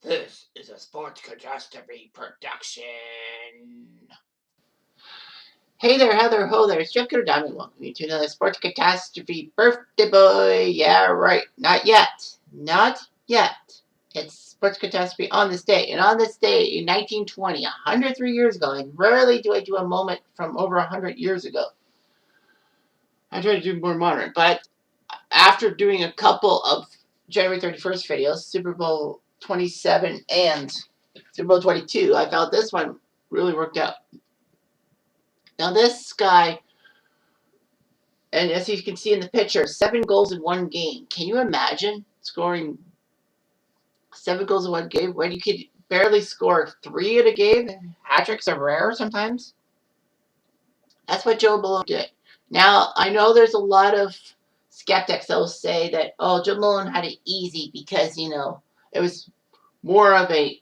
This is a Sports Catastrophe production. Hey there, Heather, ho there, it's Jeff Diamond. Welcome you to another Sports Catastrophe birthday boy. Yeah, right. Not yet. Not yet. It's Sports Catastrophe on this day. And on this day in 1920, 103 years ago, and rarely do I do a moment from over 100 years ago. I try to do more modern, but after doing a couple of January 31st videos, Super Bowl 27 and Super Bowl 22, I felt this one really worked out. Now this guy, and as you can see in the picture, 7 goals in one game. Can you imagine scoring 7 goals in one game when you could barely score 3 in a game? Hat-tricks are rare sometimes. That's what Joe Malone did. Now, I know there's a lot of skeptics that will say that, oh, Joe Malone had it easy because, it was more of a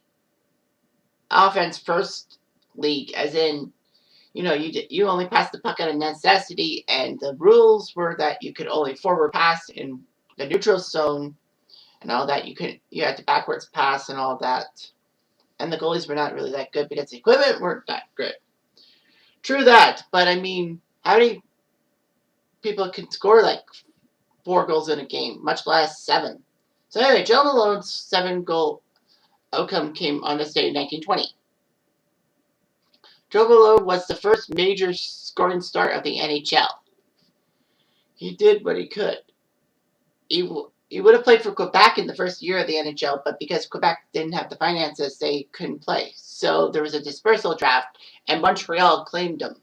offense first league, as in, you only pass the puck out of necessity, and the rules were that you could only forward pass in the neutral zone, and all that. You had to backwards pass and all that, and the goalies were not really that good because the equipment weren't that good. True that, but I mean, how many people can score like 4 goals in a game, much less 7? So anyway, Joe Malone's 7-goal outcome came on this day in 1920. Joe Malone was the first major scoring star of the NHL. He did what he could. He would have played for Quebec in the first year of the NHL, but because Quebec didn't have the finances, they couldn't play. So there was a dispersal draft, and Montreal claimed him.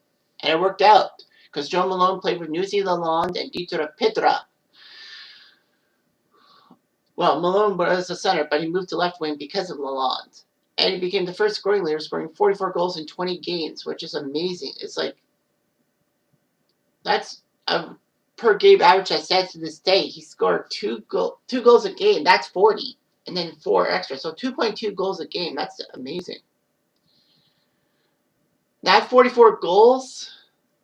And it worked out, because Joe Malone played with Nusi Lalonde and Dieter Pitra. Well, Malone was a center, but he moved to left wing because of Lalonde. And he became the first scoring leader, scoring 44 goals in 20 games, which is amazing. It's like, that's a per game average I said to this day. He scored 2 goals a game. That's 40. And then 4 extra. So 2.2 goals a game. That's amazing. That 44 goals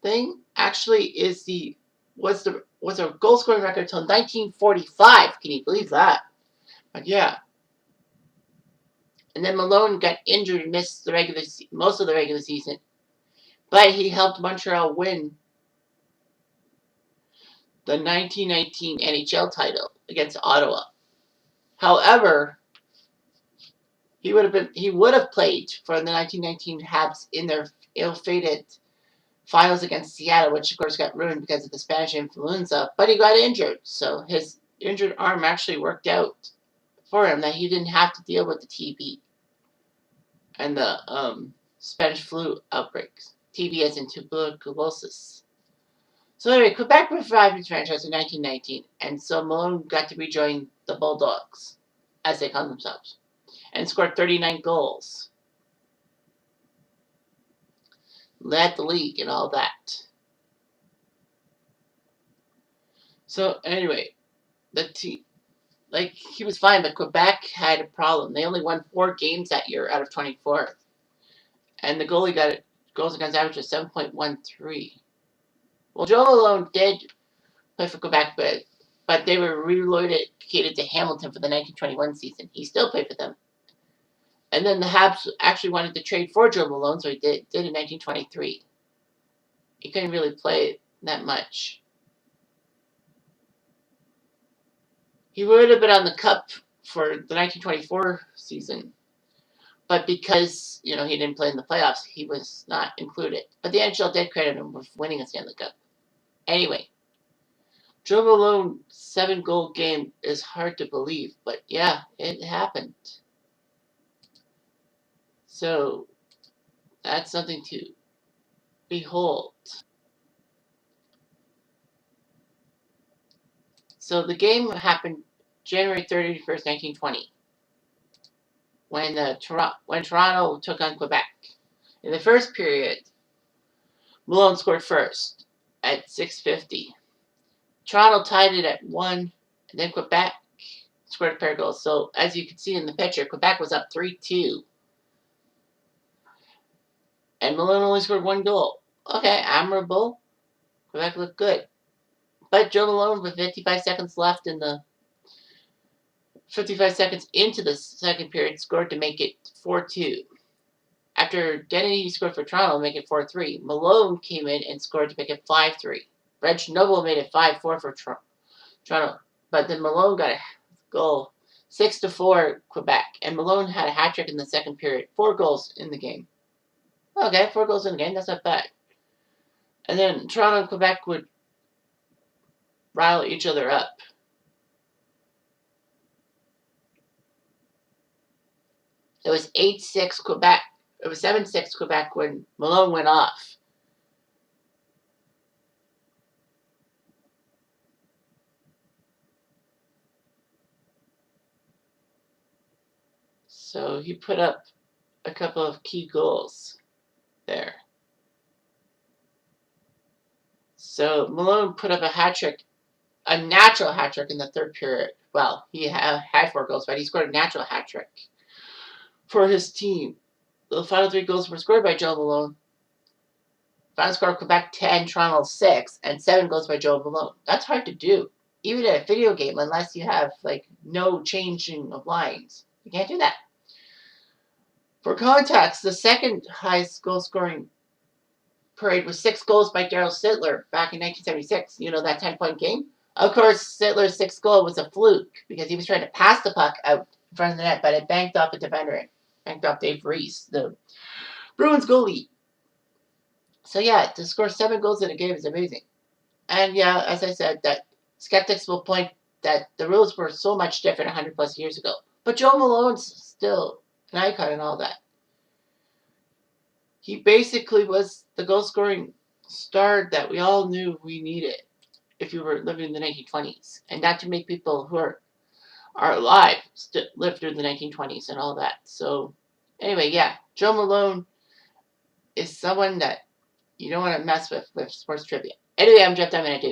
thing actually was a goal scoring record until 1945. Can you believe that? But yeah. And then Malone got injured and missed most of the regular season. But he helped Montreal win the 1919 NHL title against Ottawa. However, he would have played for the 1919 Habs in their ill-fated finals against Seattle, which of course got ruined because of the Spanish influenza, but he got injured. So his injured arm actually worked out for him, that he didn't have to deal with the TB and the Spanish flu outbreaks. TB as in tuberculosis. So anyway, Quebec revived its franchise in 1919, and so Malone got to rejoin the Bulldogs, as they call themselves, and scored 39 goals. Led the league and all that. So anyway, the team, he was fine, but Quebec had a problem. They only won 4 games that year out of 24, and the goalie got goals against average of 7.13. Well, Joe Malone did play for Quebec, but they were relocated to Hamilton for the 1921 season. He still played for them. And then the Habs actually wanted to trade for Joe Malone, so he did in 1923. He couldn't really play that much. He would have been on the Cup for the 1924 season, but because, he didn't play in the playoffs, he was not included. But the NHL did credit him with winning a Stanley Cup. Anyway, Joe Malone's 7-goal game is hard to believe, but yeah, it happened. So that's something to behold. So the game happened January 31st, 1920, when Toronto took on Quebec. In the first period, Malone scored first at 6:50. Toronto tied it at 1, and then Quebec scored a pair of goals. So as you can see in the picture, Quebec was up 3-2. And Malone only scored 1 goal. Okay, admirable. Quebec looked good. But Joe Malone, with 55 seconds left in the 55 seconds into the second period, scored to make it 4-2. After Denny scored for Toronto, make it 4-3. Malone came in and scored to make it 5-3. Reg Noble made it 5-4 for Toronto, but then Malone got a goal, 6-4 Quebec, and Malone had a hat trick in the second period. 4 goals in the game. Okay, 4 goals in the game. That's not bad. And then Toronto and Quebec would rile each other up. It was 8-6 Quebec. It was 7-6 Quebec when Malone went off. So he put up a couple of key goals there. So Malone put up a hat trick, a natural hat trick in the third period. Well, he had 4 goals, but he scored a natural hat trick for his team. The final 3 goals were scored by Joe Malone. Final score of Quebec 10, Toronto 6, and 7 goals by Joe Malone. That's hard to do, even in a video game, unless you have like no changing of lines. You can't do that. For context, the second highest goal scoring parade was 6 goals by Daryl Sittler back in 1976. You know that 10-point game? Of course, Sittler's 6th goal was a fluke because he was trying to pass the puck out in front of the net, but it banked off a defender. It banked off Dave Reese, the Bruins goalie. So yeah, to score 7 goals in a game is amazing. And yeah, as I said, that skeptics will point that the rules were so much different 100 plus years ago. But Joe Malone's still an icon and all that. He basically was the goal scoring star that we all knew we needed if you were living in the 1920s. And not to make people who are alive live through the 1920s and all that. So anyway, yeah, Joe Malone is someone that you don't want to mess with sports trivia. Anyway, I'm Jeff Diamond.